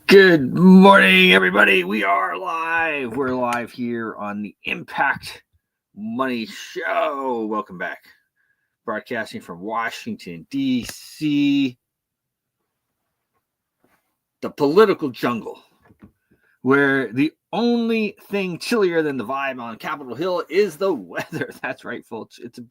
Good morning, everybody. We are live. We're live here on the Impact Money Show. Welcome back. Broadcasting from Washington, D.C., the political jungle, where the only thing chillier than the vibe on Capitol Hill is the weather. That's right, folks. It's a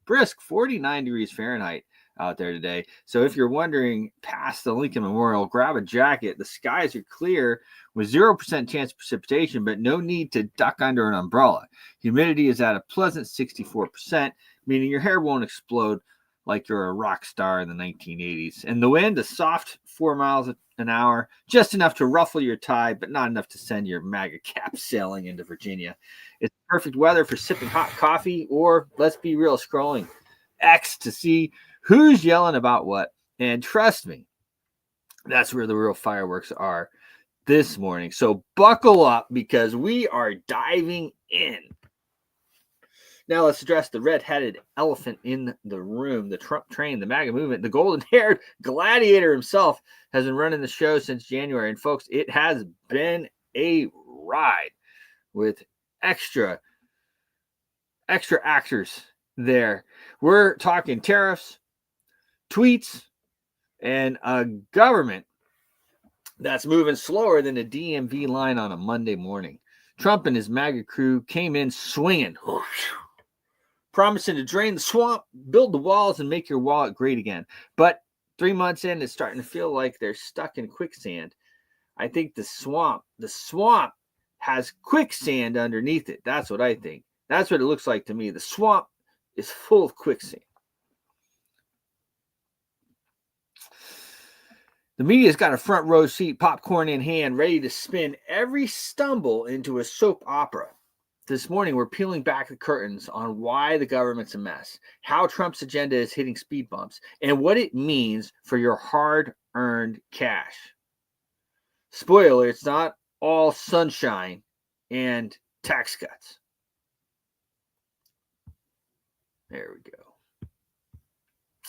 brisk 49 degrees Fahrenheit out there today. So if you're wondering, past the Lincoln Memorial, grab a jacket. The skies are clear with 0% chance of precipitation, but no need to duck under an umbrella. Humidity is at a pleasant 64%, meaning your hair won't explode like you're a rock star in the 1980s. And the wind, a soft 4 miles an hour, just enough to ruffle your tie, but not enough to send your MAGA cap sailing into Virginia. It's perfect weather for sipping hot coffee or, let's be real, scrolling X to see who's yelling about what. And trust me, that's where the real fireworks are this morning. So buckle up because we are diving in. Now let's address the red-headed elephant in the room, the Trump train, the MAGA movement. The golden-haired gladiator himself has been running the show since January. And folks, it has been a ride with extra actors there. We're talking tariffs, tweets, and a government that's moving slower than a DMV line on a Monday morning. Trump and his MAGA crew came in swinging, promising to drain the swamp, build the walls, and make your wallet great again. But 3 months in, it's starting to feel like they're stuck in quicksand. I think the swamp has quicksand underneath it. That's what I think. That's what it looks like to me. The swamp is full of quicksand. The media's got a front row seat, popcorn in hand, ready to spin every stumble into a soap opera. This morning, we're peeling back the curtains on why the government's a mess, how Trump's agenda is hitting speed bumps, and what it means for your hard-earned cash. Spoiler, it's not all sunshine and tax cuts. There we go.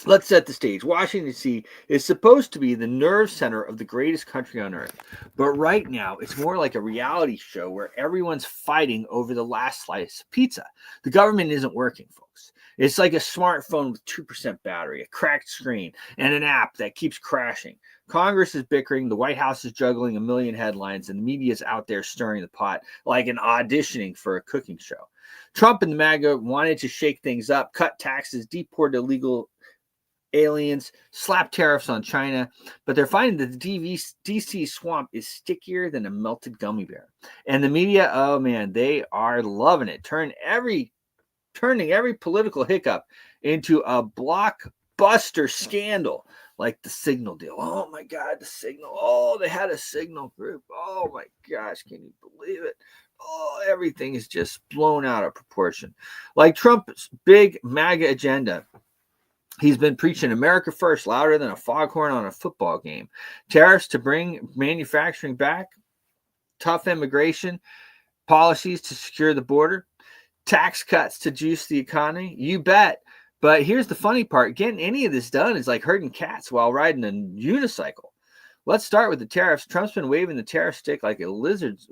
Let's set the stage. Washington, D.C. is supposed to be the nerve center of the greatest country on earth. But right now, it's more like a reality show where everyone's fighting over the last slice of pizza. The government isn't working, folks. It's like a smartphone with 2% battery, a cracked screen, and an app that keeps crashing. Congress is bickering, the White House is juggling a million headlines, and the media is out there stirring the pot like an auditioning for a cooking show. Trump and the MAGA wanted to shake things up, cut taxes, deport illegal aliens, slap tariffs on China, but they're finding that the DC swamp is stickier than a melted gummy bear. And the media, oh man, they are loving it, turning every political hiccup into a blockbuster scandal, like the Signal deal. Oh my God, the Signal. Oh, they had a Signal group. Oh my gosh, can you believe it? Oh, everything is just blown out of proportion. Like Trump's big MAGA agenda. He's been preaching America first louder than a foghorn on a football game. Tariffs to bring manufacturing back, tough immigration policies to secure the border, tax cuts to juice the economy. You bet. But here's the funny part. Getting any of this done is like herding cats while riding a unicycle. Let's start with the tariffs. Trump's been waving the tariff stick like a wizard's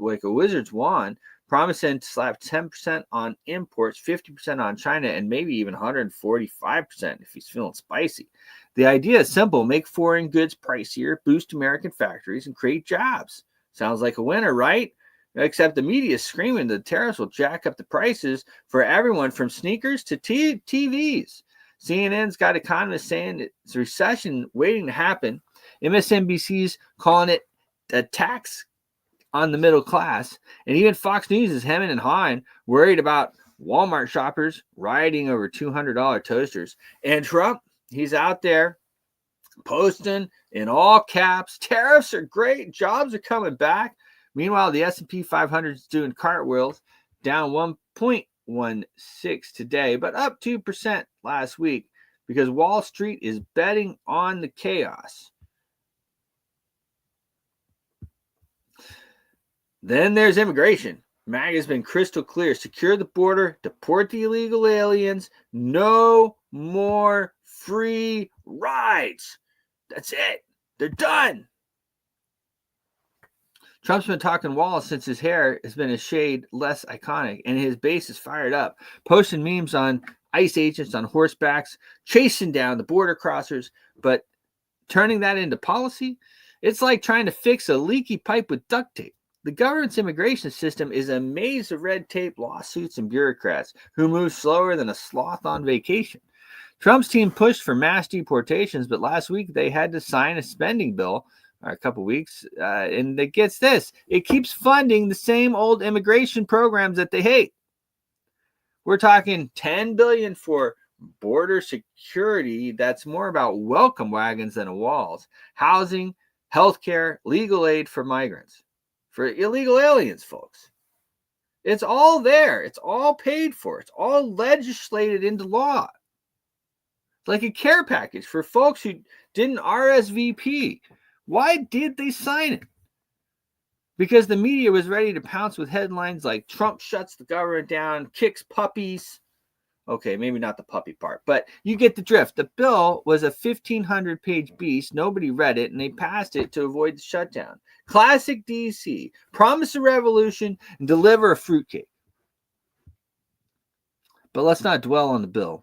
wand, promising to slap 10% on imports, 50% on China, and maybe even 145% if he's feeling spicy. The idea is simple. Make foreign goods pricier, boost American factories, and create jobs. Sounds like a winner, right? Except the media is screaming the tariffs will jack up the prices for everyone from sneakers to TVs. CNN's got economists saying it's a recession waiting to happen. MSNBC's calling it a tax on the middle class. And even Fox News is hemming and hawing, worried about Walmart shoppers rioting over $200 toasters. And Trump, he's out there posting in all caps, tariffs are great, jobs are coming back. Meanwhile, the S&P 500 is doing cartwheels, down 1.16 today, but up 2% last week because Wall Street is betting on the chaos. Then there's immigration. MAGA has been crystal clear. Secure the border, deport the illegal aliens, no more free rides. That's it. They're done. Trump's been talking walls since his hair has been a shade less iconic and his base is fired up, posting memes on ICE agents on horsebacks, chasing down the border crossers, but turning that into policy, it's like trying to fix a leaky pipe with duct tape. The government's immigration system is a maze of red tape, lawsuits, and bureaucrats who move slower than a sloth on vacation. Trump's team pushed for mass deportations, but last week they had to sign a spending bill, or a couple weeks, and it gets this. It keeps funding the same old immigration programs that they hate. We're talking $10 billion for border security. That's more about welcome wagons than walls, housing, healthcare, legal aid for migrants, for illegal aliens, folks. It's all there. It's all paid for. It's all legislated into law. It's like a care package for folks who didn't RSVP. Why did they sign it? Because the media was ready to pounce with headlines like Trump shuts the government down, kicks puppies. Okay, maybe not the puppy part, but you get the drift. The bill was a 1,500-page beast. Nobody read it, and they passed it to avoid the shutdown. Classic DC. Promise a revolution and deliver a fruitcake. But let's not dwell on the bill,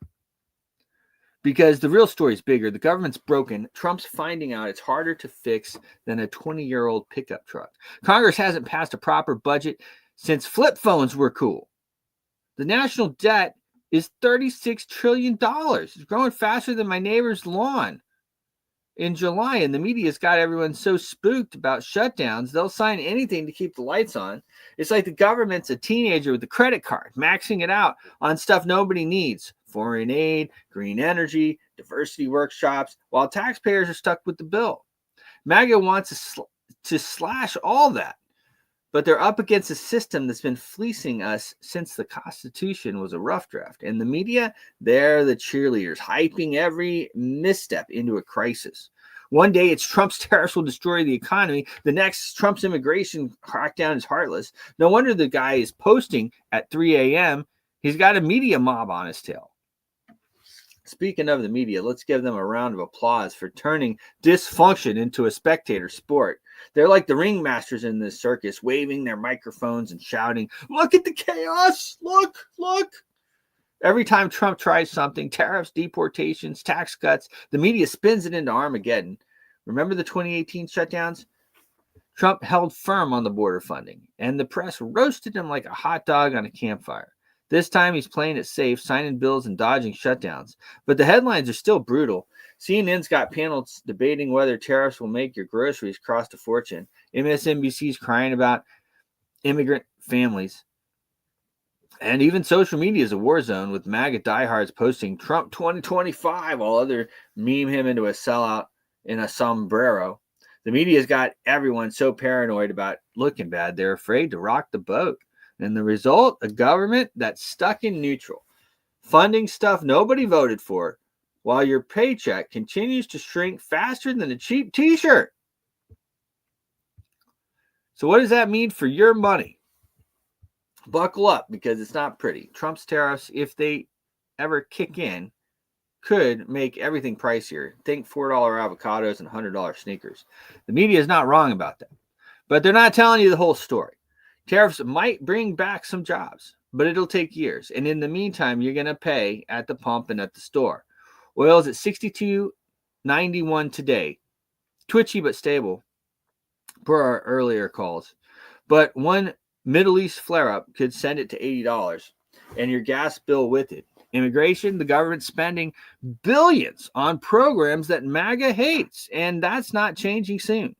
because the real story is bigger. The government's broken. Trump's finding out it's harder to fix than a 20-year-old pickup truck. Congress hasn't passed a proper budget since flip phones were cool. The national debt is $36 trillion. It's growing faster than my neighbor's lawn in July, and the media's got everyone so spooked about shutdowns, they'll sign anything to keep the lights on. It's like the government's a teenager with a credit card, maxing it out on stuff nobody needs. Foreign aid, green energy, diversity workshops, while taxpayers are stuck with the bill. MAGA wants to slash all that, but they're up against a system that's been fleecing us since the Constitution was a rough draft. And the media, they're the cheerleaders, hyping every misstep into a crisis. One day it's Trump's tariffs will destroy the economy. The next, Trump's immigration crackdown is heartless. No wonder the guy is posting at 3 a.m. He's got a media mob on his tail. Speaking of the media, let's give them a round of applause for turning dysfunction into a spectator sport. They're like the ringmasters in this circus, waving their microphones and shouting, "Look at the chaos! Look, look!" Every time Trump tries something, tariffs, deportations, tax cuts, the media spins it into Armageddon. Remember the 2018 shutdowns? Trump held firm on the border funding, and the press roasted him like a hot dog on a campfire. This time he's playing it safe, signing bills and dodging shutdowns. But the headlines are still brutal. CNN's got panels debating whether tariffs will make your groceries cost a fortune. MSNBC's crying about immigrant families. And even social media is a war zone, with MAGA diehards posting Trump 2025 while others meme him into a sellout in a sombrero. The media's got everyone so paranoid about looking bad, they're afraid to rock the boat. And the result, a government that's stuck in neutral, funding stuff nobody voted for, while your paycheck continues to shrink faster than a cheap t-shirt. So what does that mean for your money? Buckle up, because it's not pretty. Trump's tariffs, if they ever kick in, could make everything pricier. Think $4 avocados and $100 sneakers. The media is not wrong about that, but they're not telling you the whole story. Tariffs might bring back some jobs, but it'll take years. And in the meantime, you're going to pay at the pump and at the store. Oil is at $62.91 today. Twitchy but stable per our earlier calls. But one Middle East flare-up could send it to $80, and your gas bill with it. Immigration, the government spending billions on programs that MAGA hates, and that's not changing soon,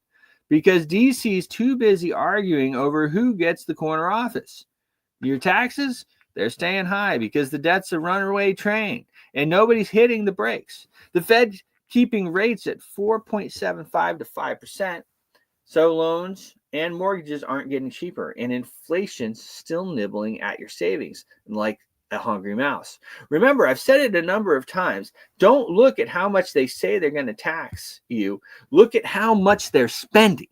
because DC is too busy arguing over who gets the corner office. Your taxes, they're staying high because the debt's a runaway train and nobody's hitting the brakes. The Fed keeping rates at 4.75 to 5%, so loans and mortgages aren't getting cheaper, and inflation's still nibbling at your savings like a hungry mouse. Remember, I've said it a number of times, don't look at how much they say they're going to tax you. Look at how much they're spending,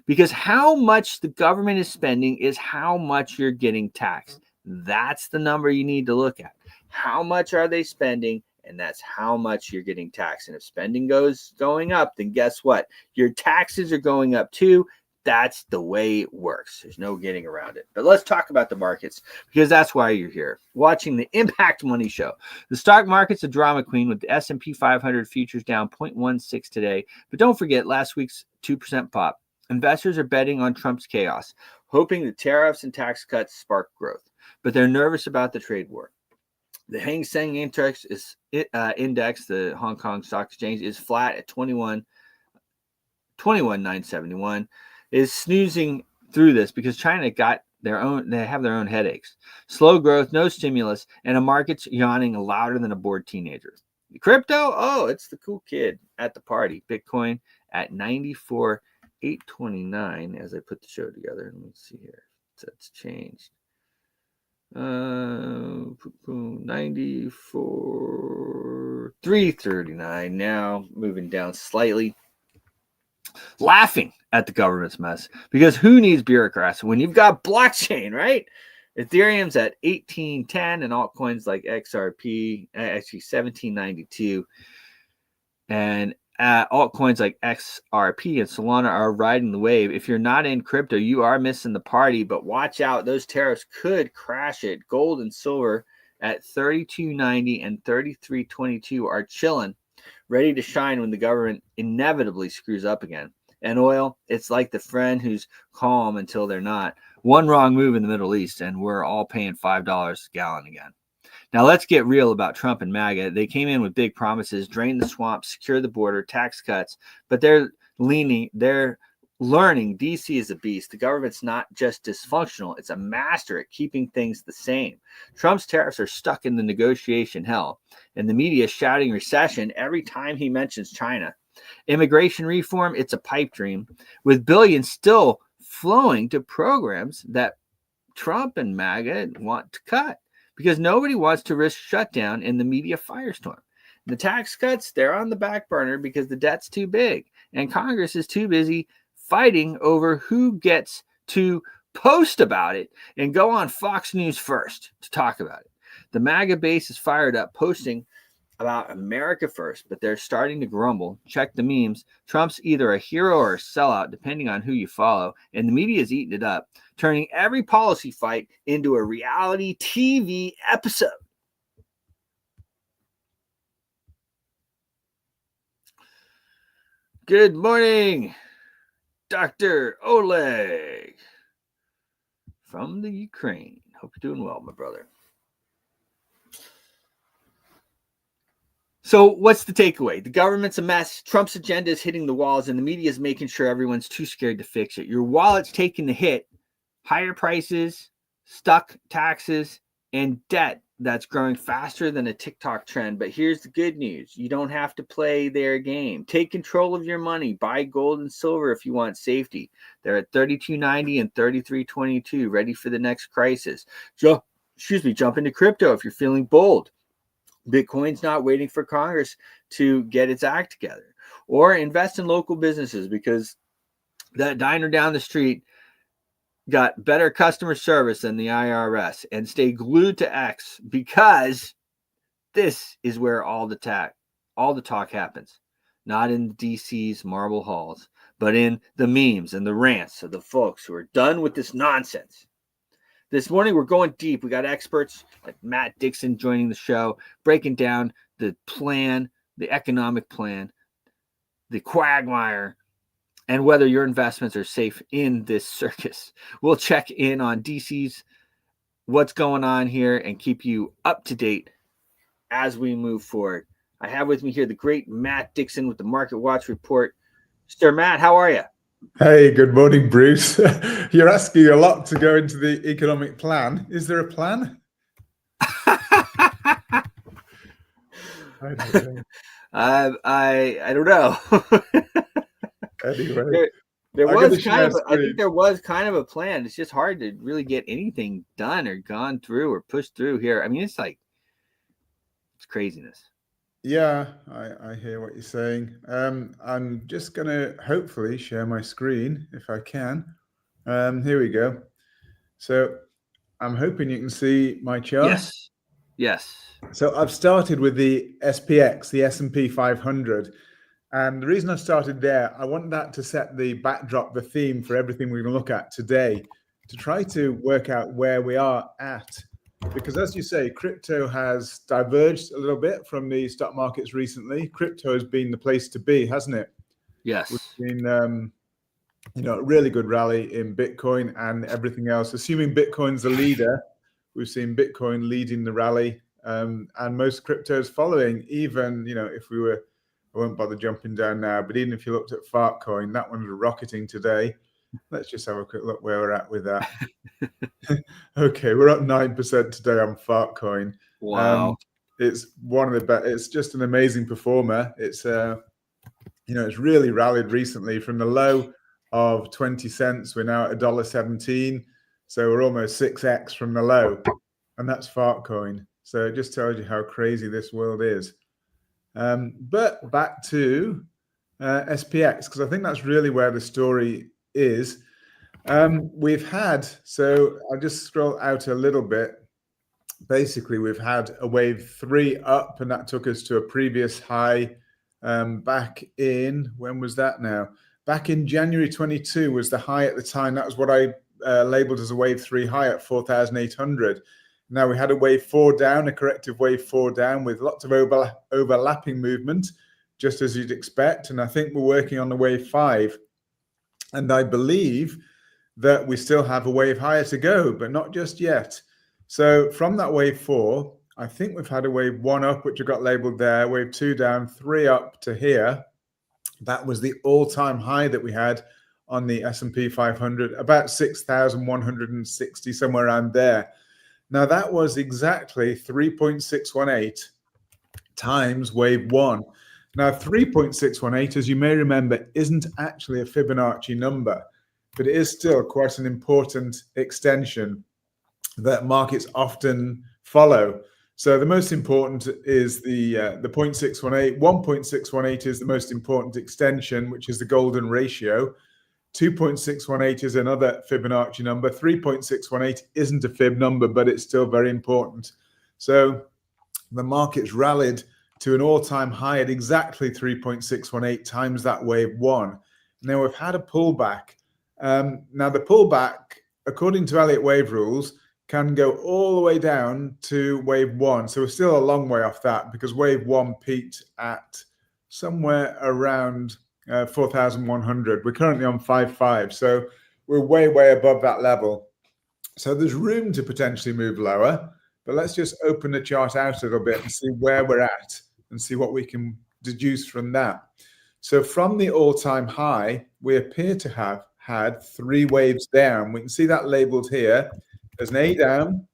because how much the government is spending is how much you're getting taxed. That's the number you need to look at. How much are they spending? And that's how much you're getting taxed. And if spending going up, then guess what? Your taxes are going up too. That's the way it works. There's no getting around it. But let's talk about the markets because that's why you're here, watching the Impact Money Show. The stock market's a drama queen with the S&P 500 futures down 0.16 today. But don't forget last week's 2% pop. Investors are betting on Trump's chaos, hoping the tariffs and tax cuts spark growth. But they're nervous about the trade war. The Hang Seng Index, the Hong Kong Stock Exchange, is flat at 21,971. Is snoozing through this because China got they have their own headaches. Slow growth, no stimulus, and a market's yawning louder than a bored teenager. Crypto, oh, it's the cool kid at the party. Bitcoin at 94,829 as I put the show together. Let me see here. That's changed. 94,339 now, moving down slightly. Laughing at the government's mess because who needs bureaucrats when you've got blockchain, right? Ethereum's at 1810 and altcoins like XRP actually 1792, and altcoins like XRP and Solana are riding the wave. If you're not in crypto, you are missing the party, but watch out, those tariffs could crash it. Gold and silver at 32.90 and 33.22 are chilling, ready to shine when the government inevitably screws up again. And oil, it's like the friend who's calm until they're not. One wrong move in the Middle East, and we're all paying $5 a gallon again. Now, let's get real about Trump and MAGA. They came in with big promises, drain the swamp, secure the border, tax cuts, but they're learning DC is a beast. The government's not just dysfunctional, it's a master at keeping things the same. Trump's tariffs are stuck in the negotiation hell, and the media is shouting recession every time he mentions China. Immigration reform, it's a pipe dream, with billions still flowing to programs that Trump and MAGA want to cut because nobody wants to risk shutdown in the media firestorm. The tax cuts, they're on the back burner because the debt's too big, and Congress is too busy fighting over who gets to post about it and go on Fox News first to talk about it. The MAGA base is fired up, posting about America first, but they're starting to grumble. Check the memes. Trump's either a hero or a sellout, depending on who you follow, and the media is eating it up, turning every policy fight into a reality TV episode. Good morning, Dr. Oleg from the Ukraine. Hope you're doing well, my brother. So what's the takeaway? The government's a mess. Trump's agenda is hitting the walls, and the media is making sure everyone's too scared to fix it. Your wallet's taking the hit. Higher prices, stuck taxes, and debt that's growing faster than a TikTok trend. But here's the good news. You don't have to play their game. Take control of your money. Buy gold and silver if you want safety. They're at 32.90 and 33.22, ready for the next crisis. Jump into crypto if you're feeling bold. Bitcoin's not waiting for Congress to get its act together. Or invest in local businesses because that diner down the street got better customer service than the IRS. And stay glued to X because this is where all the talk happens. Not in DC's marble halls, but in the memes and the rants of the folks who are done with this nonsense. This morning, we're going deep. We got experts like Matt Dixon joining the show, breaking down the plan, the economic plan, the quagmire, and whether your investments are safe in this circus. We'll check in on DC's what's going on here and keep you up to date as we move forward. I have with me here the great Matt Dixon with the Market Watch Report. Sir Matt, how are you? Hey, good morning, Bruce. You're asking a lot to go into the economic plan. Is there a plan? I don't know. I don't know. Anyway, I think there was kind of a plan. It's just hard to really get anything done or gone through or pushed through here. I mean, it's craziness. Yeah, I hear what you're saying. I'm just going to hopefully share my screen if I can. Here we go. So I'm hoping you can see my chart. Yes. So I've started with the SPX, the S&P 500. And the reason I started there, I want that to set the backdrop, the theme for everything we're going to look at today, to try to work out where we are at. Because as you say, crypto has diverged a little bit from the stock markets recently. Crypto has been the place to be, hasn't it? Yes. We've seen, a really good rally in Bitcoin and everything else. Assuming Bitcoin's the leader, we've seen Bitcoin leading the rally, and most cryptos following. Even, if we were, I won't bother jumping down now, but even if you looked at Fartcoin, that one was rocketing today. Let's just have a quick look where we're at with that. Okay, we're up 9% today on Fartcoin. Wow. It's one of the best. It's just an amazing performer. It's it's really rallied recently from the low of 20 cents. We're now at $1.17, so we're almost 6x from the low, and that's Fartcoin. So it just tells you how crazy this world is. But back to SPX, because I think that's really where the story is. We've had, so I'll just scroll out a little bit. Basically, we've had a wave 3 up, and that took us to a previous high back in, when was that now? Back in January 22 was the high at the time. That was what I labeled as a wave 3 high at 4,800. Now we had a wave 4 down, a corrective wave 4 down with lots of overlapping movement, just as you'd expect. And I think we're working on the wave 5. And I believe that we still have a wave higher to go, but not just yet. So from that wave 4, I think we've had a wave 1 up, which I got labeled there, wave 2 down, 3 up to here. That was the all-time high that we had on the S&P 500, about 6,160, somewhere around there. Now, that was exactly 3.618 times wave 1. Now, 3.618, as you may remember, isn't actually a Fibonacci number, but it is still quite an important extension that markets often follow. So the most important is the 0.618. 1.618 is the most important extension, which is the golden ratio. 2.618 is another Fibonacci number. 3.618 isn't a Fib number, but it's still very important. So the market's rallied to an all-time high at exactly 3.618 times that wave 1. Now we've had a pullback. Now the pullback, according to Elliott wave rules, can go all the way down to wave 1. So we're still a long way off that, because wave 1 peaked at somewhere around 4,100. We're currently on 5.5, so we're way above that level. So there's room to potentially move lower, but let's just open the chart out a little bit and see where we're at and see what we can deduce from that. So from the all-time high, we appear to have had 3 waves down. We can see that labeled here. There's an A down,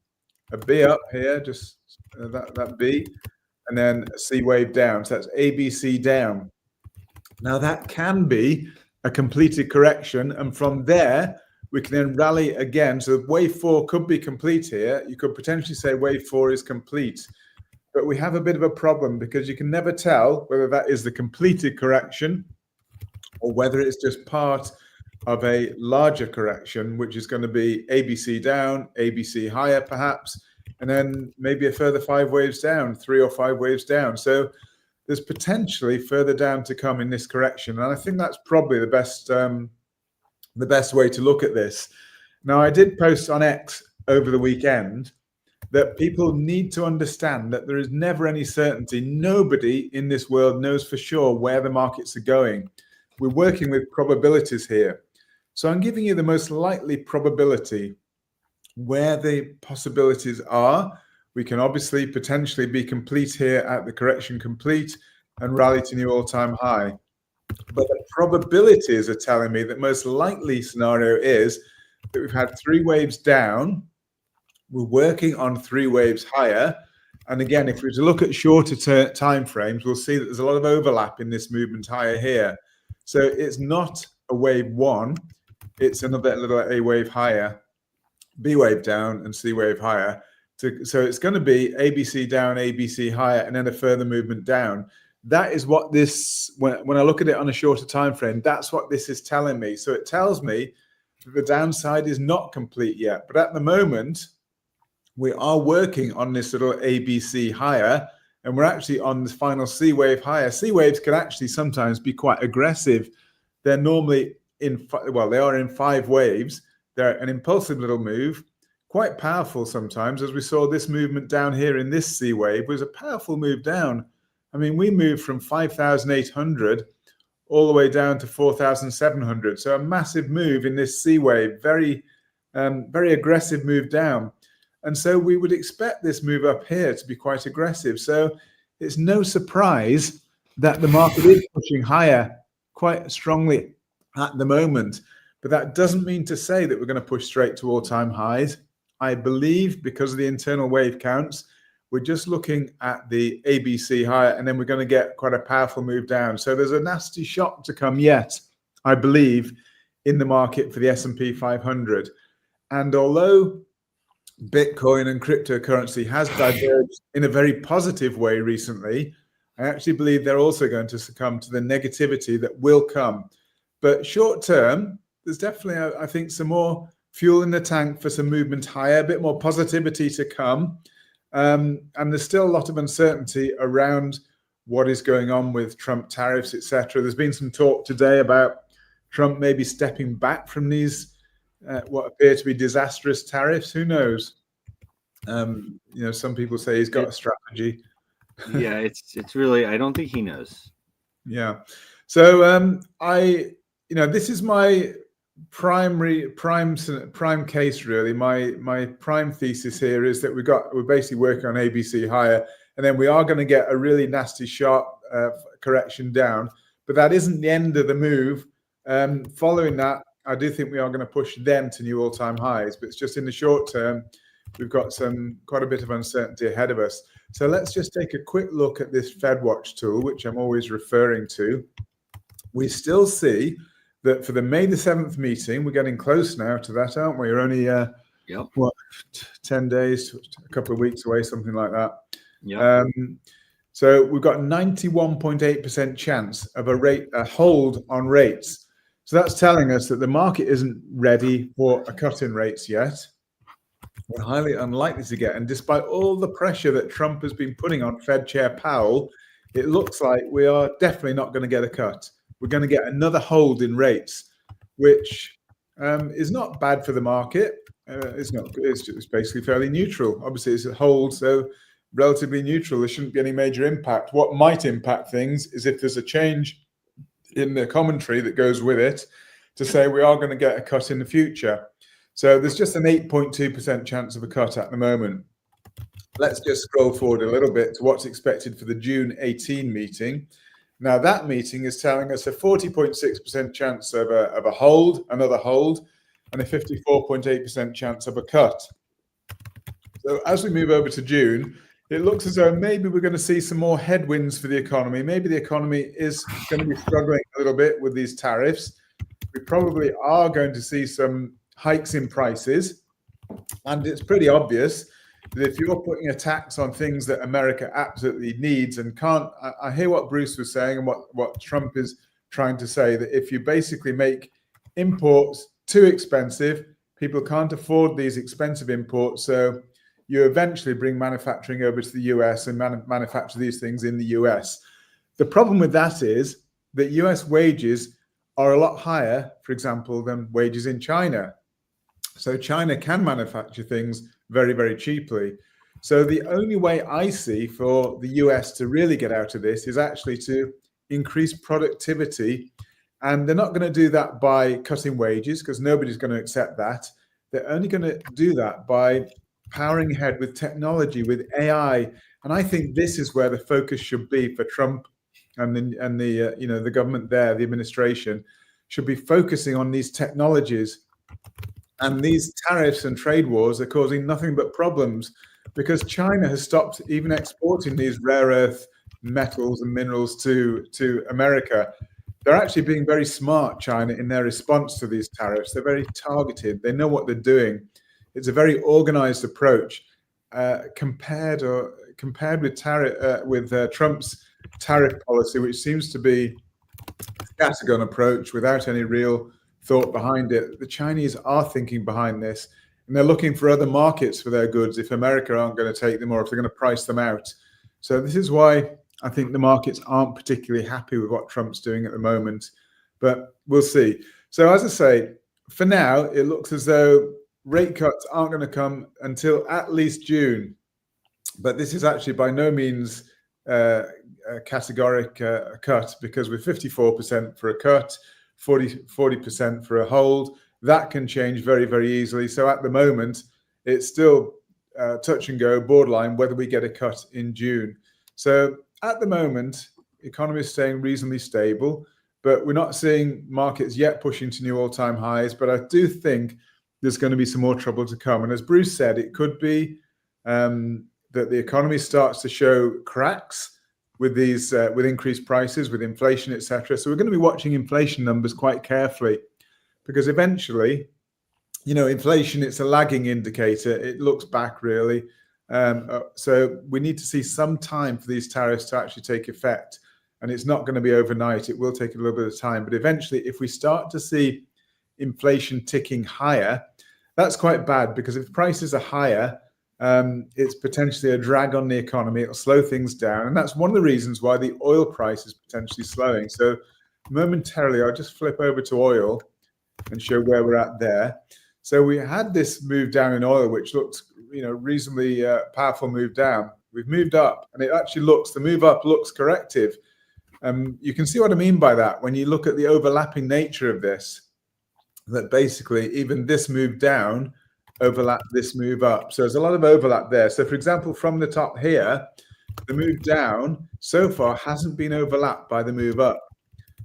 a B up here, just that B, and then a C wave down. So that's ABC down. Now that can be a completed correction, and from there we can then rally again. So wave 4 could be complete here. You could potentially say wave 4 is complete, but we have a bit of a problem because you can never tell whether that is the completed correction or whether it's just part of a larger correction, which is going to be ABC down, ABC higher perhaps, and then maybe a further 5 waves down, 3 or 5 waves down. So there's potentially further down to come in this correction. And I think that's probably the best way to look at this. Now, I did post on X over the weekend that people need to understand that there is never any certainty. Nobody in this world knows for sure where the markets are going. We're working with probabilities here. So I'm giving you the most likely probability where the possibilities are. We can obviously potentially be complete here at the correction complete and rally to new all-time high. But the probabilities are telling me that most likely scenario is that we've had 3 waves down. We're working on 3 waves higher. And again, if we were to look at shorter time frames, we'll see that there's a lot of overlap in this movement higher here. So it's not a wave 1. It's another little A wave higher, B wave down, and C wave higher. So it's going to be ABC down, ABC higher, and then a further movement down. That is what this, when I look at it on a shorter time frame, that's what this is telling me. So it tells me that the downside is not complete yet. But at the moment, we are working on this little ABC higher, and we're actually on the final C wave higher. C waves can actually sometimes be quite aggressive. They're normally they are in 5 waves. They're an impulsive little move, quite powerful sometimes, as we saw this movement down here in this C wave was a powerful move down. I mean, we moved from 5,800 all the way down to 4,700. So a massive move in this C wave, very aggressive move down. And so we would expect this move up here to be quite aggressive. So it's no surprise that the market is pushing higher quite strongly at the moment. But that doesn't mean to say that we're going to push straight to all-time highs. I believe because of the internal wave counts, we're just looking at the ABC higher, and then we're going to get quite a powerful move down. So there's a nasty shock to come yet, I believe, in the market for the S&P 500. And although Bitcoin and cryptocurrency has diverged in a very positive way recently, I actually believe they're also going to succumb to the negativity that will come. But short term, there's definitely, I think, some more fuel in the tank for some movement higher, a bit more positivity to come. And there's still a lot of uncertainty around what is going on with Trump tariffs, etc. There's been some talk today about Trump maybe stepping back from these what appear to be disastrous tariffs. Who knows? Some people say he's got a strategy. Yeah, it's really, I don't think he knows. Yeah. So this is my prime case really. My prime thesis here is that we're basically working on ABC higher, and then we are going to get a really nasty sharp correction down, but that isn't the end of the move. Following that, I do think we are going to push then to new all-time highs, but it's just in the short term we've got quite a bit of uncertainty ahead of us. So let's just take a quick look at this FedWatch tool, which I'm always referring to. We still see that for the May the 7th meeting, we're getting close now to that, aren't we? We're only 10 days, a couple of weeks away, something like that. Yep. So we've got 91.8% chance of a hold on rates. So that's telling us that the market isn't ready for a cut in rates yet. We're highly unlikely to get, and despite all the pressure that Trump has been putting on Fed Chair Powell, it looks like we are definitely not going to get a cut. We're going to get another hold in rates, which is not bad for the market. It's not. It's basically fairly neutral. Obviously, it's a hold, so relatively neutral. There shouldn't be any major impact. What might impact things is if there's a change in the commentary that goes with it to say we are going to get a cut in the future. So there's just an 8.2% chance of a cut at the moment. Let's just scroll forward a little bit to what's expected for the June 18 meeting. Now that meeting is telling us a 40.6% chance of a hold, another hold, and a 54.8% chance of a cut. So as we move over to June, it looks as though maybe we're going to see some more headwinds for the economy. Maybe the economy is going to be struggling a little bit with these tariffs. We probably are going to see some hikes in prices. And it's pretty obvious that if you're putting a tax on things that America absolutely needs and can't, I hear what Bruce was saying and what Trump is trying to say, that if you basically make imports too expensive, people can't afford these expensive imports. So you eventually bring manufacturing over to the US and manufacture these things in the US. The problem with that is that US wages are a lot higher, for example, than wages in China. So China can manufacture things very, very cheaply. So the only way I see for the US to really get out of this is actually to increase productivity. And they're not going to do that by cutting wages, because nobody's going to accept that. They're only going to do that by powering ahead with technology, with AI. And I think this is where the focus should be for Trump and the government there, the administration should be focusing on these technologies. And these tariffs and trade wars are causing nothing but problems, because China has stopped even exporting these rare earth metals and minerals to America. They're actually being very smart, China, in their response to these tariffs. They're very targeted. They know what they're doing. It's a very organized approach compared with Trump's tariff policy, which seems to be a scattergun approach without any real thought behind it. The Chinese are thinking behind this, and they're looking for other markets for their goods if America aren't going to take them, or if they're going to price them out. So this is why I think the markets aren't particularly happy with what Trump's doing at the moment, but we'll see. So as I say, for now, it looks as though rate cuts aren't going to come until at least June. But this is actually by no means a categoric cut, because with 54% for a cut, 40% for a hold, that can change very, very easily. So at the moment, it's still touch and go, borderline, whether we get a cut in June. So at the moment, the economy is staying reasonably stable, but we're not seeing markets yet pushing to new all-time highs. But I do think there's going to be some more trouble to come. And as Bruce said, it could be that the economy starts to show cracks with these with increased prices, with inflation, etc. So we're going to be watching inflation numbers quite carefully, because eventually, you know, inflation, it's a lagging indicator. It looks back really. So we need to see some time for these tariffs to actually take effect. And it's not going to be overnight. It will take a little bit of time. But eventually, if we start to see inflation ticking higher, that's quite bad, because if prices are higher, it's potentially a drag on the economy. It'll slow things down. And that's one of the reasons why the oil price is potentially slowing. So momentarily, I'll just flip over to oil and show where we're at there. So we had this move down in oil, which looks, you know, reasonably powerful move down. We've moved up, and it actually looks, the move up looks corrective. You can see what I mean by that when you look at the overlapping nature of this, that basically even this move down overlap this move up. So there's a lot of overlap there. So for example, from the top here, the move down so far hasn't been overlapped by the move up.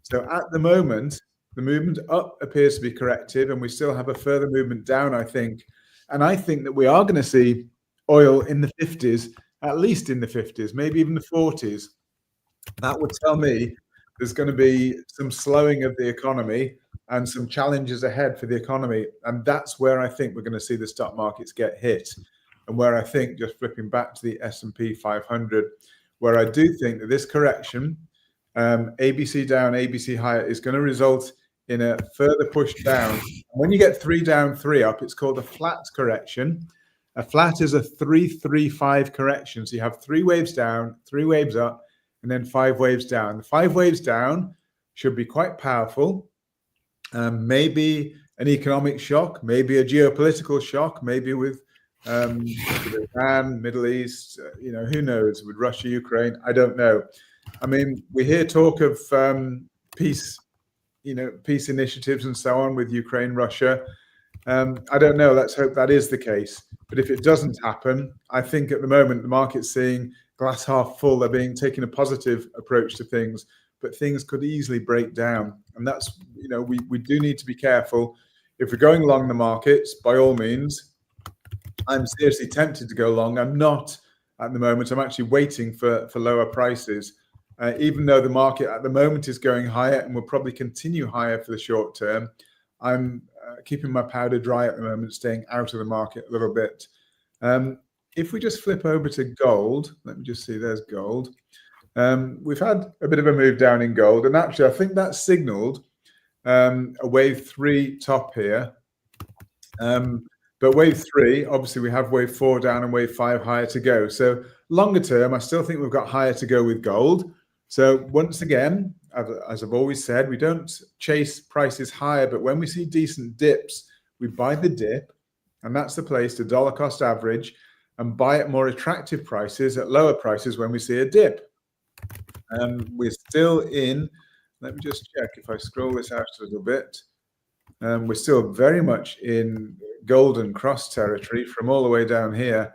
So at the moment, the movement up appears to be corrective, and we still have a further movement down, I think. And I think that we are going to see oil in the 50s, at least in the 50s, maybe even the 40s. That would tell me there's going to be some slowing of the economy and some challenges ahead for the economy. And that's where I think we're going to see the stock markets get hit. And where I think, just flipping back to the S&P 500, where I do think that this correction, ABC down, ABC higher, is going to result in a further push down. When you get 3 down, 3 up, it's called a flat correction. A flat is a 3-3-5 correction. So you have 3 waves down, 3 waves up, and then 5 waves down. The 5 waves down should be quite powerful. Maybe an economic shock, maybe a geopolitical shock, maybe with Iran, Middle East, you know, who knows, with Russia, Ukraine, I don't know. I mean, we hear talk of peace, you know, peace initiatives and so on with Ukraine, Russia. I don't know. Let's hope that is the case. But if it doesn't happen, I think at the moment the market's seeing glass half full. They're taking a positive approach to things, but things could easily break down. And that's, you know, we do need to be careful. If we're going long the markets, by all means, I'm seriously tempted to go long. I'm not at the moment. I'm actually waiting for lower prices. Even though the market at the moment is going higher and will probably continue higher for the short term, I'm keeping my powder dry at the moment, staying out of the market a little bit. If we just flip over to gold, let me just see, there's gold. We've had a bit of a move down in gold, and actually I think that signaled a wave 3 top here. But wave 3, obviously we have wave 4 down and wave 5 higher to go. So longer term, I still think we've got higher to go with gold. So once again, as I've always said, we don't chase prices higher, but when we see decent dips, we buy the dip, and that's the place to dollar cost average and buy at more attractive prices at lower prices when we see a dip. We're still in, let me just check if I scroll this out a little bit. We're still very much in golden cross territory from all the way down here.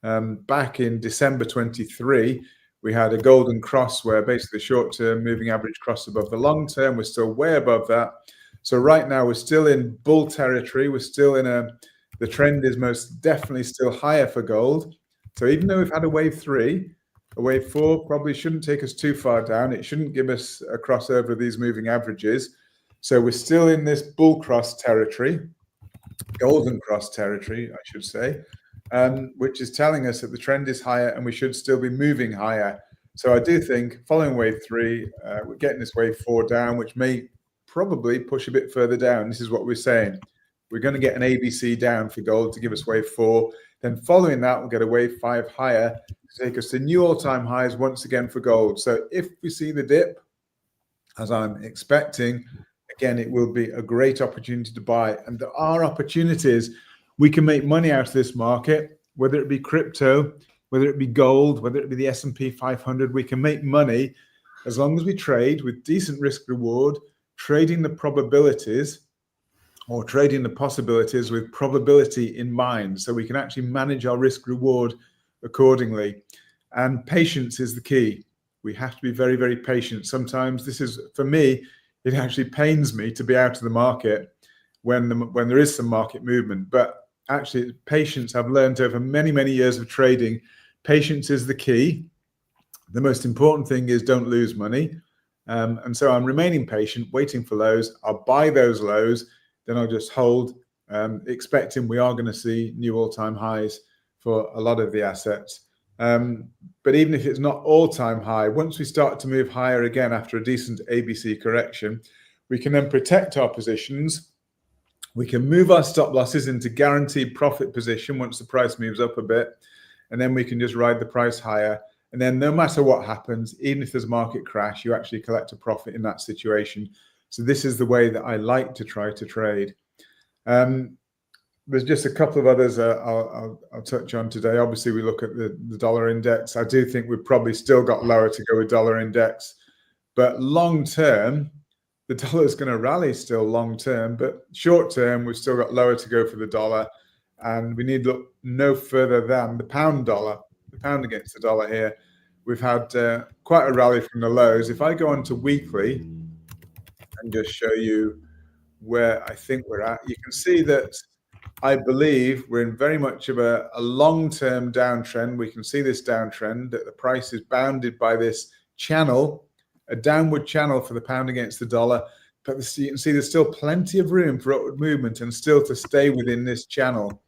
Back in December 23, we had a golden cross where basically the short-term moving average crossed above the long-term. We're still way above that. So right now we're still in bull territory. We're still in the trend is most definitely still higher for gold. So even though we've had a wave 3, a wave 4 probably shouldn't take us too far down. It shouldn't give us a crossover of these moving averages. So we're still in this bull cross territory, golden cross territory, I should say, which is telling us that the trend is higher and we should still be moving higher. So I do think following wave 3, we're getting this wave 4 down, which may probably push a bit further down. This is what we're saying. We're going to get an ABC down for gold to give us wave 4. Then following that, we'll get a wave 5 higher to take us to new all-time highs once again for gold. So if we see the dip, as I'm expecting, again, it will be a great opportunity to buy. And there are opportunities. We can make money out of this market, whether it be crypto, whether it be gold, whether it be the S&P 500. We can make money as long as we trade with decent risk reward, trading the probabilities or trading the possibilities with probability in mind. So we can actually manage our risk reward accordingly. And patience is the key. We have to be very, very patient. Sometimes this is, for me, it actually pains me to be out of the market when there is some market movement. But actually, patience, I've learned over many, many years of trading, patience is the key. The most important thing is don't lose money. And so I'm remaining patient, waiting for lows. I'll buy those lows, then I'll just hold, expecting we are going to see new all-time highs for a lot of the assets. But even if it's not all-time high, once we start to move higher again after a decent ABC correction, we can then protect our positions. We can move our stop losses into guaranteed profit position once the price moves up a bit, and then we can just ride the price higher. And then no matter what happens, even if there's a market crash, you actually collect a profit in that situation. So this is the way that I like to try to trade. There's just a couple of others I'll touch on today. Obviously, we look at the dollar index. I do think we've probably still got lower to go with dollar index. But long term, the dollar is going to rally still long term. But short term, we've still got lower to go for the dollar. And we need to look no further than the pound dollar, the pound against the dollar here. We've had quite a rally from the lows. If I go on to weekly and just show you where I think we're at, you can see that I believe we're in very much of a long-term downtrend. We can see this downtrend, that the price is bounded by this channel, a downward channel for the pound against the dollar. But you can see there's still plenty of room for upward movement and still to stay within this channel.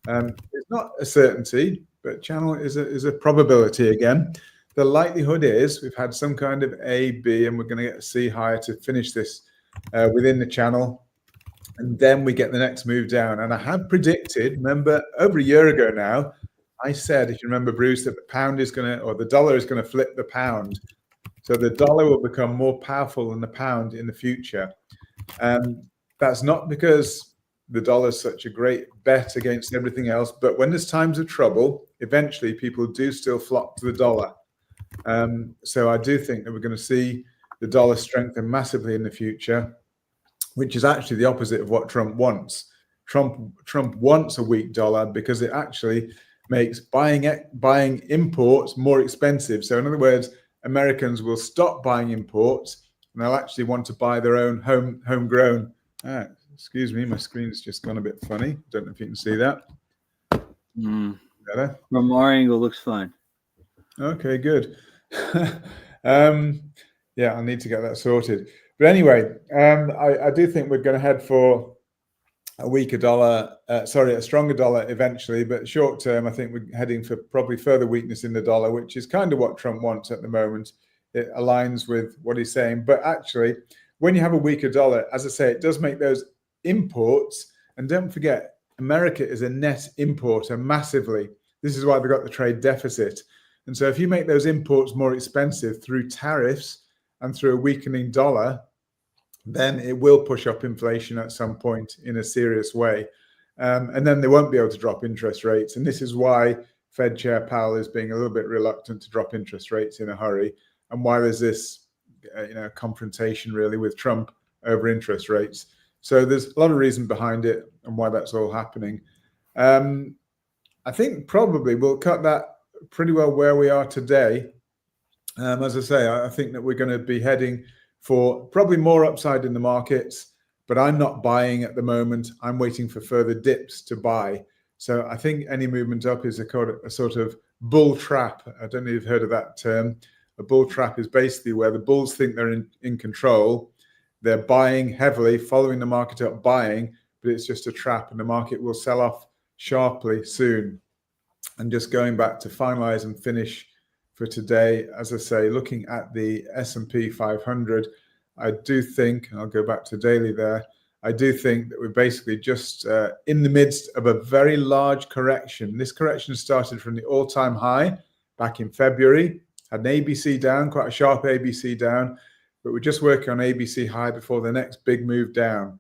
It's not a certainty, but channel is a probability again. The likelihood is we've had some kind of A, B, and we're going to get a C higher to finish this within the channel. And then we get the next move down. And I had predicted, remember, over a year ago now, I said, if you remember, Bruce, that the pound is going to, or the dollar is going to flip the pound. So the dollar will become more powerful than the pound in the future. That's not because the dollar is such a great bet against everything else, but when there's times of trouble, eventually people do still flock to the dollar. So I do think that we're going to see the dollar strengthen massively in the future, which is actually the opposite of what Trump wants. Trump wants a weak dollar because it actually makes buying imports more expensive. So in other words, Americans will stop buying imports and they'll actually want to buy their own homegrown. Excuse me, my screen's just gone a bit funny. Don't know if you can see that. Better? From our angle, looks fine. Okay, good. Yeah, I need to get that sorted. But anyway, I do think we're going to head for a weaker dollar, a stronger dollar eventually. But short term, I think we're heading for probably further weakness in the dollar, which is kind of what Trump wants at the moment. It aligns with what he's saying. But actually, when you have a weaker dollar, as I say, it does make those imports. And don't forget, America is a net importer massively. This is why they've got the trade deficit. And so if you make those imports more expensive through tariffs and through a weakening dollar, then it will push up inflation at some point in a serious way. And then they won't be able to drop interest rates. And this is why Fed Chair Powell is being a little bit reluctant to drop interest rates in a hurry, and why there's this confrontation really with Trump over interest rates. So there's a lot of reason behind it and why that's all happening. I think probably we'll cut that pretty well where we are today. As I say, I think that we're going to be heading for probably more upside in the markets, but I'm not buying at the moment. I'm waiting for further dips to buy. So I think any movement up is a sort of bull trap. I don't know if you've heard of that term. A bull trap is basically where the bulls think they're in control. They're buying heavily, following the market up, buying, but it's just a trap and the market will sell off sharply soon. And just going back to finalize and finish for today, as I say, looking at the S&P 500, I do think, and I'll go back to daily there, I do think that we're basically just in the midst of a very large correction. This correction started from the all-time high back in February, had an ABC down, quite a sharp ABC down, but we're just working on ABC high before the next big move down.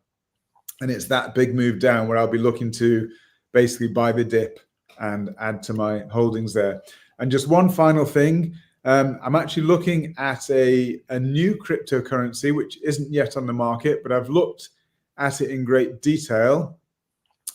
And it's that big move down where I'll be looking to basically buy the dip and add to my holdings there. And just one final thing, I'm actually looking at a new cryptocurrency, which isn't yet on the market, but I've looked at it in great detail.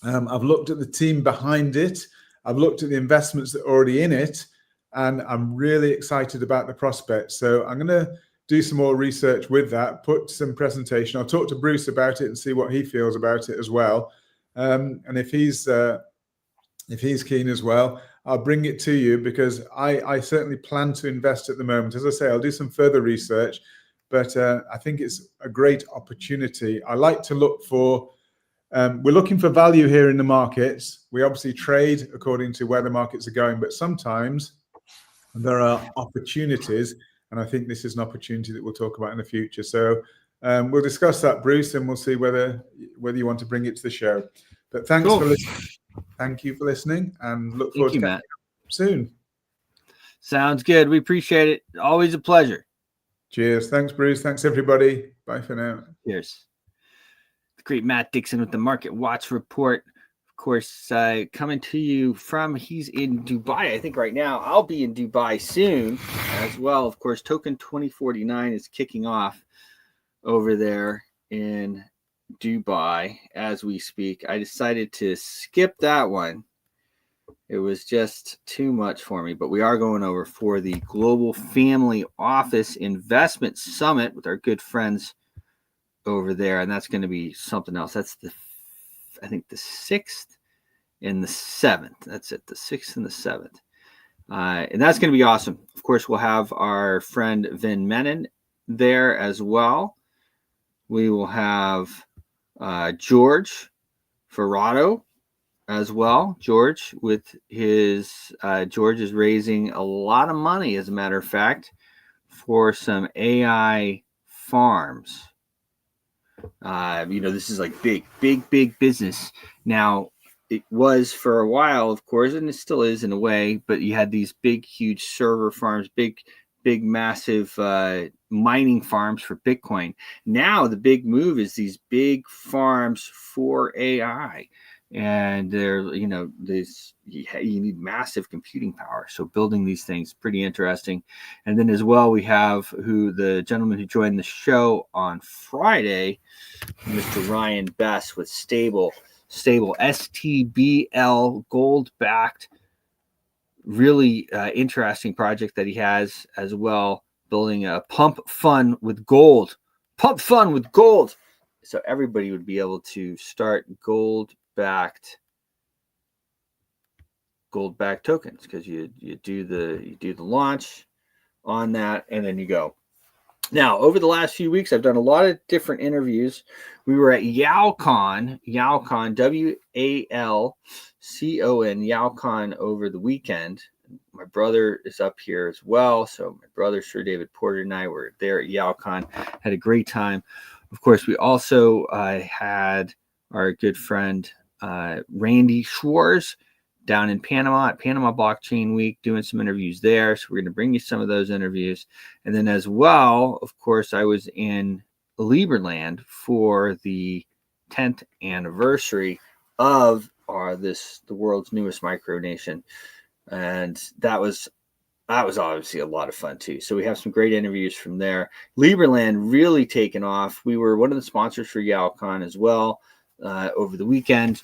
I've looked at the team behind it. I've looked at the investments that are already in it, and I'm really excited about the prospects. So I'm going to do some more research with that, put some presentation. I'll talk to Bruce about it and see what he feels about it as well. And if he's keen as well, I'll bring it to you, because I certainly plan to invest at the moment. As I say, I'll do some further research, but I think it's a great opportunity. I like to look for, we're looking for value here in the markets. We obviously trade according to where the markets are going, but sometimes there are opportunities, and I think this is an opportunity that we'll talk about in the future. So we'll discuss that, Bruce, and we'll see whether you want to bring it to the show. But thanks for listening. Thank you for listening, and look forward to catching up soon. Sounds good. We appreciate it. Always a pleasure. Cheers. Thanks, Bruce. Thanks, everybody. Bye for now. Cheers. The great Matt Dixon with the Market Watch Report. Of course, coming to you from, he's in Dubai, I think, right now. I'll be in Dubai soon as well. Of course, Token 2049 is kicking off over there in Dubai as we speak. I decided to skip that one. It was just too much for me, but we are going over for the Global Family Office Investment Summit with our good friends over there, and that's going to be something else. That's I think the 6th and the 7th. That's it, the 6th and the 7th. And that's going to be awesome. Of course, we'll have our friend Vin Menon there as well. We will have George Ferrato as well. George with his George is raising a lot of money, as a matter of fact, for some AI farms. This is like big business. Now, it was for a while, of course, and it still is in a way, but you had these big, huge server farms, big, massive mining farms for Bitcoin. Now the big move is these big farms for AI. And they're, you need massive computing power. So building these things, pretty interesting. And then as well, we have the gentleman who joined the show on Friday, Mr. Ryan Bess with Stable STBL gold-backed, really interesting project that he has as well, building a pump fund with gold. So everybody would be able to start gold-backed tokens, because you do the launch on that, and then you go. Now, over the last few weeks, I've done a lot of different interviews. We were at YALCon, WALCON, YALCON over the weekend. My brother is up here as well. So my brother, Sir David Porter, and I were there at YALCON, had a great time. Of course, we also had our good friend Randy Schwartz down in Panama at Panama Blockchain Week, doing some interviews there. So we're going to bring you some of those interviews. And then as well, of course, I was in Liberland for the 10th anniversary of the world's newest micronation. And that was obviously a lot of fun too. So we have some great interviews from there. Liberland really taken off. We were one of the sponsors for YALCON as well over the weekend.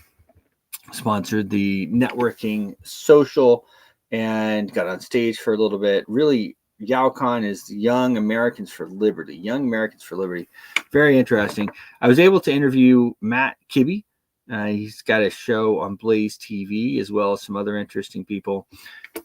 Sponsored the networking social and got on stage for a little bit. Really, YALCON is Young Americans for Liberty. Very interesting. I was able to interview Matt Kibbe. He's got a show on Blaze TV, as well as some other interesting people.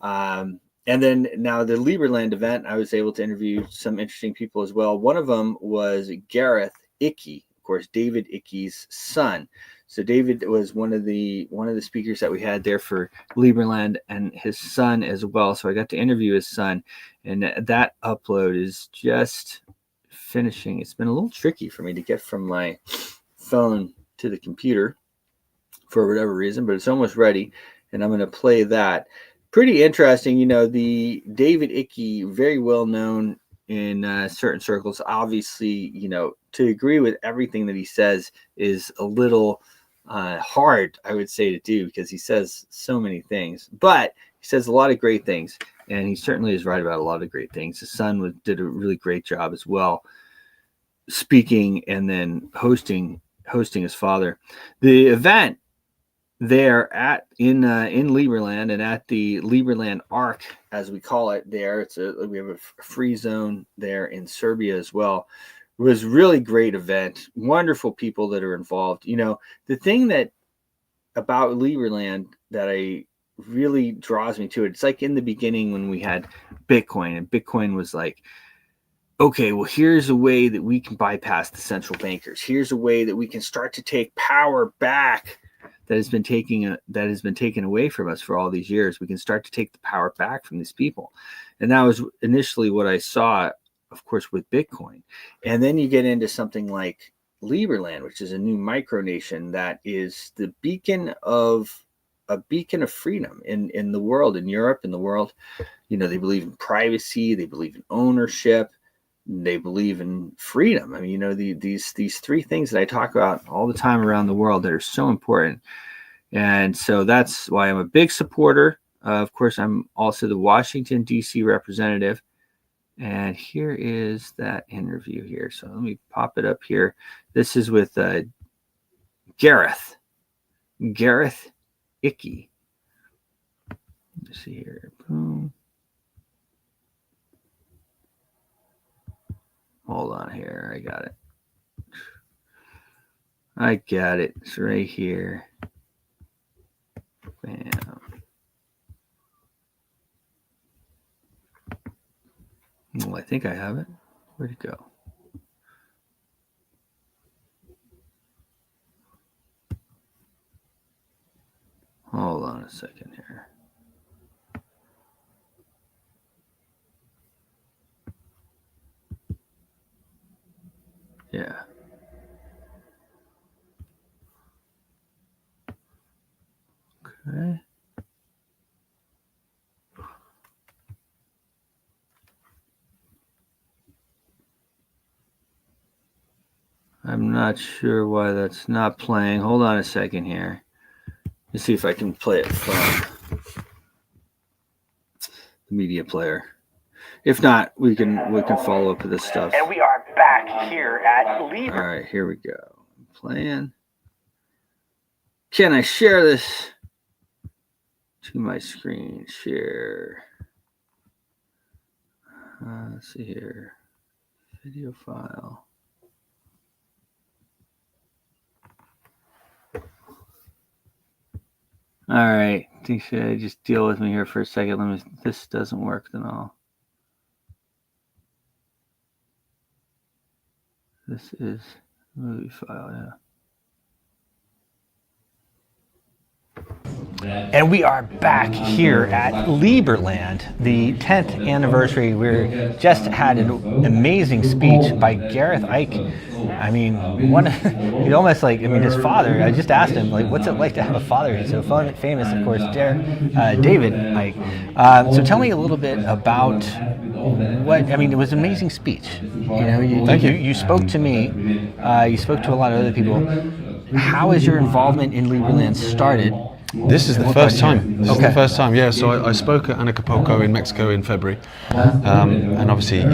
And then now the Liberland event, I was able to interview some interesting people as well. One of them was Gareth Ickey, of course, David Ickey's son. So David was one of the speakers that we had there for Liberland, and his son as well. So I got to interview his son, and that upload is just finishing. It's been a little tricky for me to get from phone to the computer for whatever reason, but it's almost ready, and I'm going to play that. Pretty interesting, the David Icke, very well known in certain circles. Obviously, to agree with everything that he says is a little hard, I would say, to do, because he says so many things, but he says a lot of great things, and he certainly is right about a lot of great things. His son did a really great job as well, speaking and then hosting his father. The event there in Lieberland, and at the Lieberland Arc, as we call it there, we have a free zone there in Serbia as well. It was a really great event. Wonderful people that are involved. The thing that about Lieberland that really draws me to it, it's like in the beginning when we had Bitcoin, and Bitcoin was like, okay, well, here's a way that we can bypass the central bankers. Here's a way that we can start to take power back that has been taken away from us for all these years. We can start to take the power back from these people. And that was initially what I saw, of course, with Bitcoin. And then you get into something like Lieberland, which is a new micronation that is the beacon of freedom in the world, in Europe, in the world. They believe in privacy, they believe in ownership, they believe in freedom. I mean, these three things that I talk about all the time around the world that are so important. And so that's why I'm a big supporter. Of course, I'm also the Washington, D.C. representative. And here is that interview here. So let me pop it up here. This is with Gareth Icke. Let's see here. Boom. Hold on here. I got it. It's right here. Bam. Well, I think I have it. Where'd it go? Hold on a second here. Yeah. Okay. I'm not sure why that's not playing. Hold on a second here. Let's see if I can play it from the media player. If not, we can follow up with this stuff. And we are back here at Lieberland. All right, here we go. I'm playing. Can I share this to my screen? Share. Let's see here. Video file. All right. Should I just deal with me here for a second? If this doesn't work, then I'll. This is movie file, yeah. And we are back here at Lieberland, the 10th anniversary. We just had an amazing speech by Gareth Icke. I mean, he's almost like, his father, I just asked him, like, what's it like to have a father? He's so famous, of course, David Icke. So tell me a little bit about it was an amazing speech. Thank you. You spoke to me, you spoke to a lot of other people. How has your involvement in Lieberland started? This is the first time. This is the first time, yeah. So I spoke at Acapulco in Mexico in February. And obviously,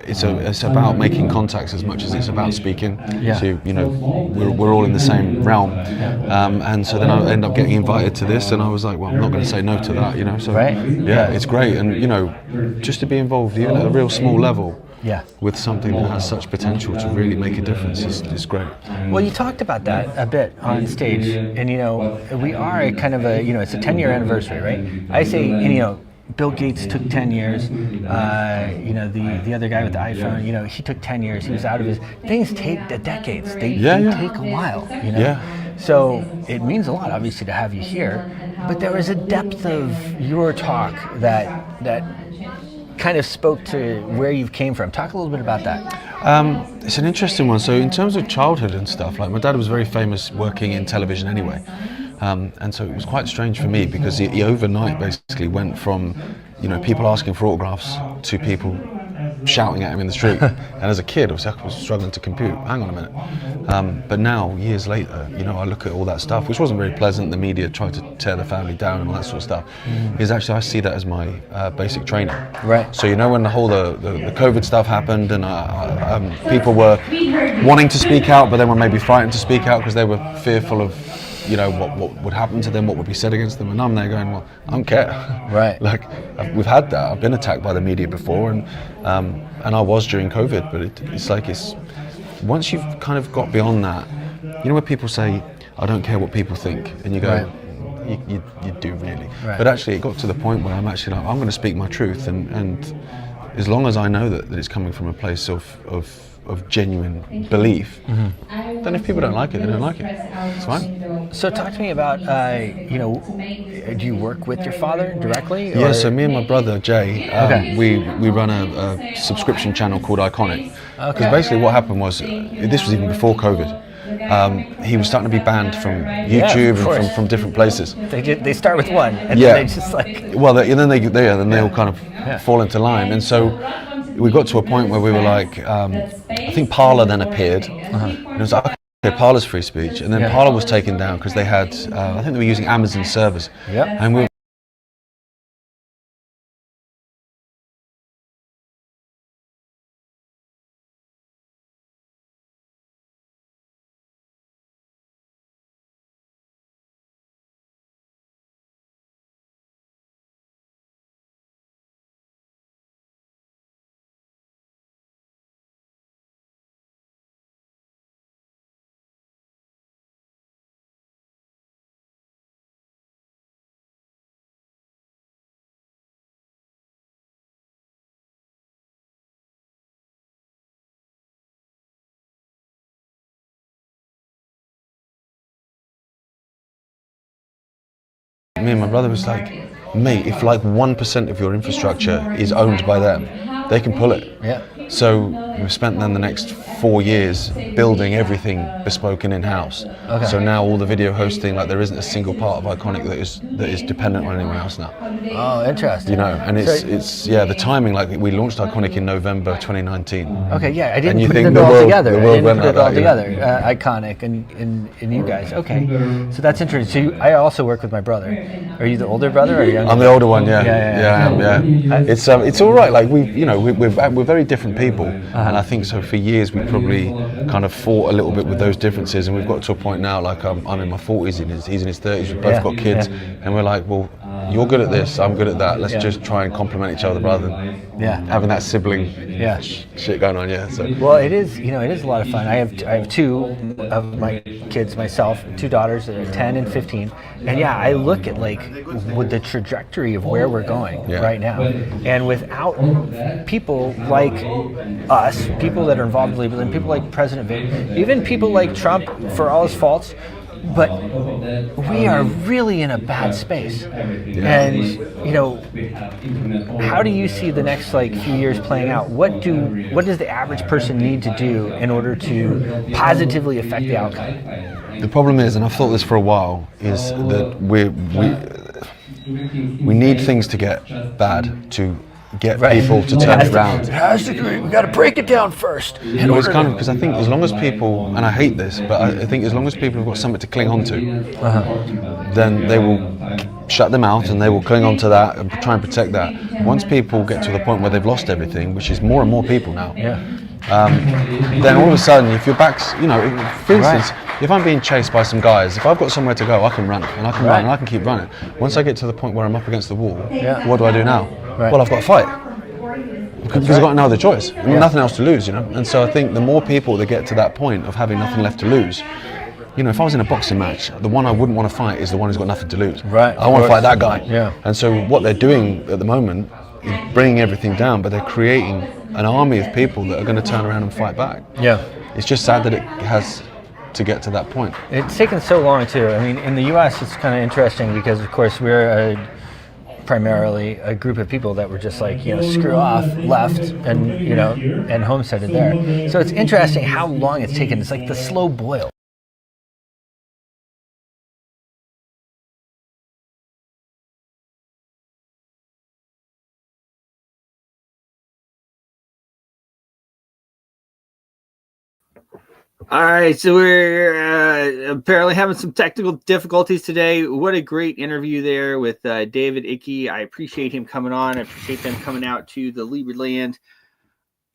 it's about making contacts as much as it's about speaking. Yeah. So, we're all in the same realm. And so then I ended up getting invited to this, and I was like, well, I'm not going to say no to that, So, right? Yeah, it's great. And, just to be involved, even at a real small level, with something that has such potential to really make a difference is great. Well, you talked about that a bit on stage, and we are a kind of it's a 10-year anniversary, right? I say, Bill Gates took 10 years. The other guy with the iPhone, he took 10 years. He was out of his things take decades. They take a while, Yeah. So it means a lot, obviously, to have you here. But there was a depth of your talk that kind of spoke to where you came from. Talk a little bit about that. It's an interesting one. So in terms of childhood and stuff, like my dad was very famous working in television anyway. And so it was quite strange for me because he overnight basically went from, people asking for autographs to people shouting at him in the street. And as a kid, obviously I was struggling to compute. Hang on a minute. But now, years later, I look at all that stuff, which wasn't very pleasant. The media tried to tear the family down and all that sort of stuff. Is actually I see that as my basic training. Right. So when the whole the COVID stuff happened and people were wanting to speak out, but then were maybe frightened to speak out because they were fearful of what would happen to them, what would be said against them, and I'm there going, well, I don't care. Right. Like we've had that. I've been attacked by the media before, and I was during COVID. But it's once you've kind of got beyond that, where people say, I don't care what people think, and you go, right. you do really. Right. But actually, it got to the point where I'm actually like, I'm going to speak my truth, and as long as I know that it's coming from a place of genuine belief, then if people don't like it, they don't like it. It's fine. So talk to me about, do you work with your father directly? Yeah, so me and my brother Jay, we run a subscription channel called Iconic. Because basically what happened was, this was even before COVID, he was starting to be banned from YouTube and from different places. They start with one, and then they just like... Well, then they all kind of fall into line. And so we got to a point where we were like, I think Parler then appeared, and it was like, okay, Parler's free speech, and then Parler was taken down because they had, I think they were using Amazon servers, and we were me and my brother was like, mate, if like 1% of your infrastructure is owned by them, they can pull it. Yeah. So we spent then the next 4 years building everything bespoke and in-house. Okay. So now all the video hosting, like there isn't a single part of Iconic that is dependent on anyone else now. Oh, interesting. And it's the timing, like we launched Iconic in November 2019. Okay, yeah, I didn't you put think it the all world- together. the I world didn't went put it like all that, yeah. together. Iconic and you guys. Okay, so that's interesting. So I also work with my brother. Are you the older brother or younger? I'm the older one, yeah. Yeah. I am, yeah. It's all right. Like we're very different people, and I think so. For years, we probably kind of fought a little bit with those differences, and we've got to a point now. Like I'm in my 40s, and he's in his 30s. We've both got kids, and we're like, well, you're good at this, I'm good at that. Let's just try and complement each other rather than having that sibling shit going on. Yeah. So. Well, it is a lot of fun. I have two of my kids myself, two daughters that are 10 and 15, and I look at like with the trajectory of where we're going right now, and without people like us, people that are involved in Lieberland, people like President Vic, even people like Trump for all his faults, but we are really in a bad space. And how do you see the next few years playing out? What does the average person need to do in order to positively affect the outcome? The problem is, and I've thought this for a while, is that we need things to get bad to get people to turn it around. It has to. We got to break it down first. Well, it's kind of because I think as long as people, and I hate this, but I think as long as people have got something to cling on to, then they will shut them out and they will cling on to that and try and protect that. Once people get to the point where they've lost everything, which is more and more people now, then all of a sudden, if your back's, for instance, if I'm being chased by some guys, if I've got somewhere to go, I can run and I can run and I can keep running. Once I get to the point where I'm up against the wall, what do I do now? Well, I've got to fight because I've got no other choice, nothing else to lose, And so I think the more people that get to that point of having nothing left to lose, if I was in a boxing match, the one I wouldn't want to fight is the one who's got nothing to lose. Right. I want to fight that guy. Yeah. And so what they're doing at the moment is bringing everything down, but they're creating an army of people that are going to turn around and fight back. Yeah. It's just sad that it has to get to that point. It's taken so long too. I mean, in the U.S., it's kind of interesting because, of course, we're primarily a group of people that were just like, screw off, left, and, and homesteaded there. So it's interesting how long it's taken. It's like the slow boil. All right, so we're apparently having some technical difficulties today. What a great interview there with David Icke. I appreciate him coming on. I appreciate them coming out to the Liberland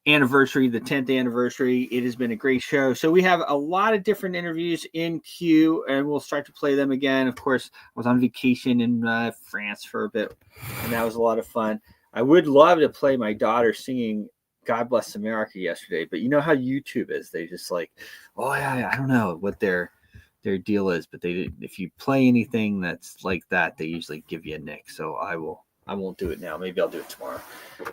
anniversary, the 10th anniversary. It has been a great show. So we have a lot of different interviews in queue, and we'll start to play them again. Of course, I was on vacation in France for a bit, and that was a lot of fun. I would love to play my daughter singing God Bless America yesterday, but you know how YouTube is. They just like, oh yeah, I don't know what their deal is, but if you play anything that's like that, they usually give you a nick. So I won't do it now. Maybe I'll do it tomorrow.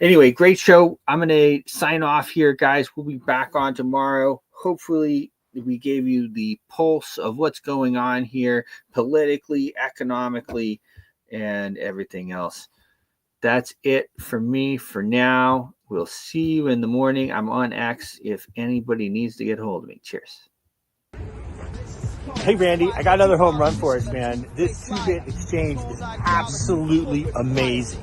Anyway, great show. I'm going to sign off here, guys. We'll be back on tomorrow. Hopefully we gave you the pulse of what's going on here politically, economically, and everything else. That's it for me for now. We'll see you in the morning. I'm on X if anybody needs to get a hold of me. Cheers. Hey, Randy, I got another home run for us, man. This 2-bit exchange is absolutely amazing.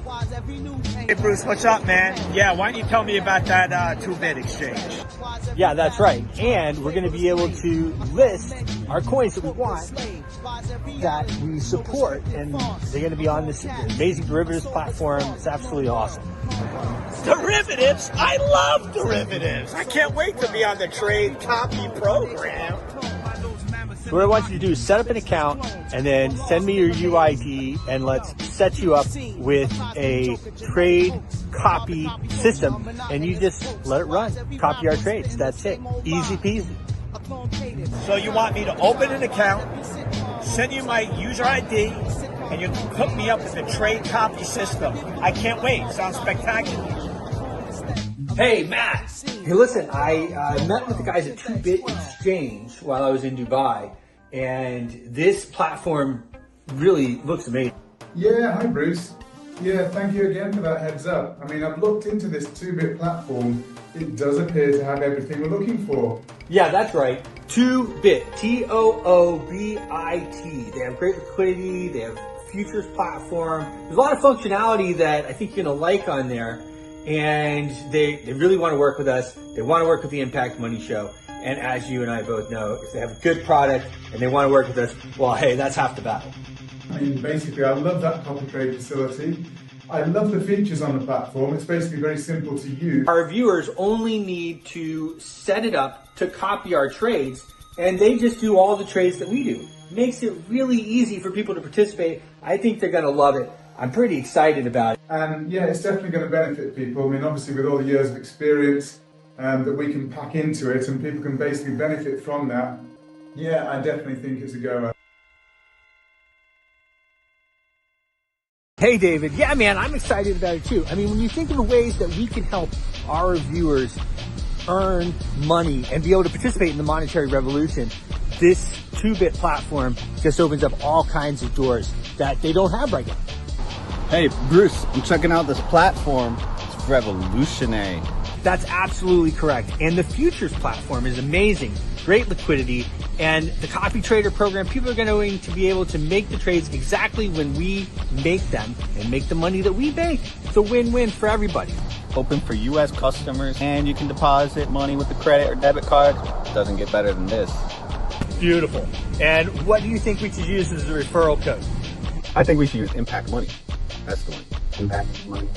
Hey, Bruce, what's up, man? Yeah, why don't you tell me about that 2-bit exchange? Yeah, that's right. And we're going to be able to list our coins that we want that we support, and they're going to be on this amazing derivatives platform. It's absolutely awesome. Derivatives? I love derivatives. I can't wait to be on the trade copy program. So what I want you to do is set up an account and then send me your UID, and let's set you up with a trade copy system, and you just let it run. Copy our trades. That's it. Easy peasy. So you want me to open an account, send you my user ID, and you can hook me up with the trade copy system. I can't wait. Sounds spectacular. Hey, Matt. Hey, listen, I met with the guys at 2-Bit Exchange while I was in Dubai, and this platform really looks amazing. Yeah, hi Bruce. Yeah, thank you again for that heads up. I mean, I've looked into this 2-bit platform. It does appear to have everything we're looking for. Yeah, that's right. 2-Bit, Toobit. They have great liquidity. They have futures platform. There's a lot of functionality that I think you're going to like on there. And they really want to work with us. They want to work with the Impact Money Show. And as you and I both know, if they have a good product and they want to work with us, well, hey, that's half the battle. I mean, basically, I love that copy trade facility. I love the features on the platform. It's basically very simple to use. Our viewers only need to set it up to copy our trades, and they just do all the trades that we do. Makes it really easy for people to participate. I think they're going to love it. I'm pretty excited about it. And yeah, it's definitely going to benefit people. I mean, obviously with all the years of experience that we can pack into it, and people can basically benefit from that. Yeah, I definitely think it's a goer. Hey, David. Yeah, man, I'm excited about it too. I mean, when you think of the ways that we can help our viewers earn money and be able to participate in the monetary revolution, this 2-Bit platform just opens up all kinds of doors that they don't have right now. Hey, Bruce, I'm checking out this platform. It's revolutionary. That's absolutely correct. And the futures platform is amazing. Great liquidity. And the copy trader program, people are going to be able to make the trades exactly when we make them and make the money that we make. It's a win-win for everybody. Open for U.S. customers, and you can deposit money with a credit or debit card. Doesn't get better than this. Beautiful. And what do you think we should use as a referral code? I think we should use Impact Money. That's the one. Impact Money.